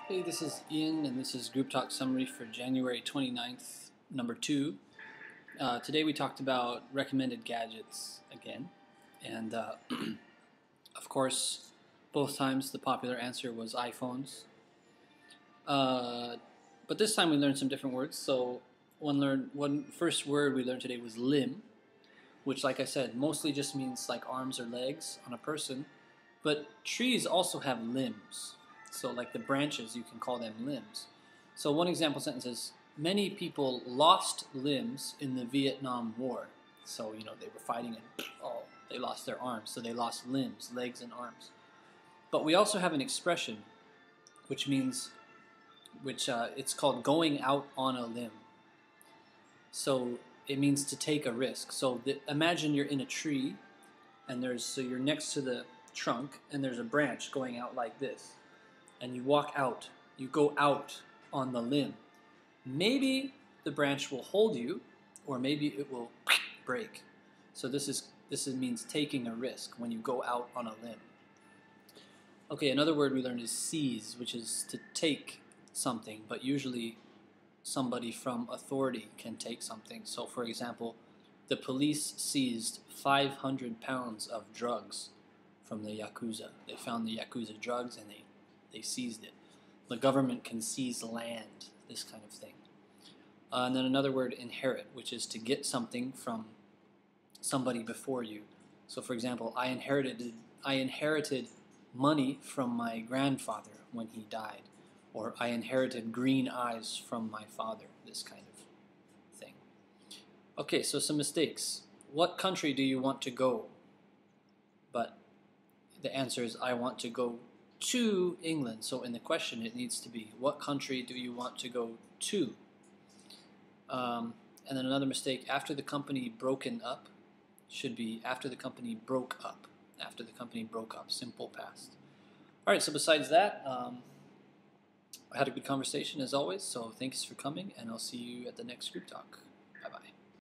Hey, this is Ian, and this is Group Talk Summary for January 29th, number 2. Today we talked about recommended gadgets again, and of course, both times the popular answer was iPhones. But this time we learned some different words. So one first word we learned today was limb, which, like I said, mostly just means like arms or legs on a person. But trees also have limbs. So like the branches, you can call them limbs. So one example sentence is, many people lost limbs in the Vietnam War. So, they were fighting and they lost their arms. So they lost limbs, legs and arms. But we also have an expression which means, it's called going out on a limb. So it means to take a risk. So imagine you're in a tree and you're next to the trunk and there's a branch going out like this. And you walk out, you go out on the limb. Maybe the branch will hold you, or maybe it will break. So this means taking a risk when you go out on a limb. Okay, another word we learned is seize, which is to take something, but usually somebody from authority can take something. So for example, the police seized 500 pounds of drugs from the Yakuza. They found the Yakuza drugs and they seized it. The government can seize land, this kind of thing. And then another word, inherit, which is to get something from somebody before you. So for example, I inherited money from my grandfather when he died. Or I inherited green eyes from my father, this kind of thing. Okay, so some mistakes. What country do you want to go? But the answer is, I want to go to England. So in the question it needs to be, what country do you want to go to? And then another mistake, after the company broken up, should be after the company broke up. After the company broke up, simple past. Alright, so besides that, I had a good conversation as always, so thanks for coming, and I'll see you at the next group talk. Bye-bye.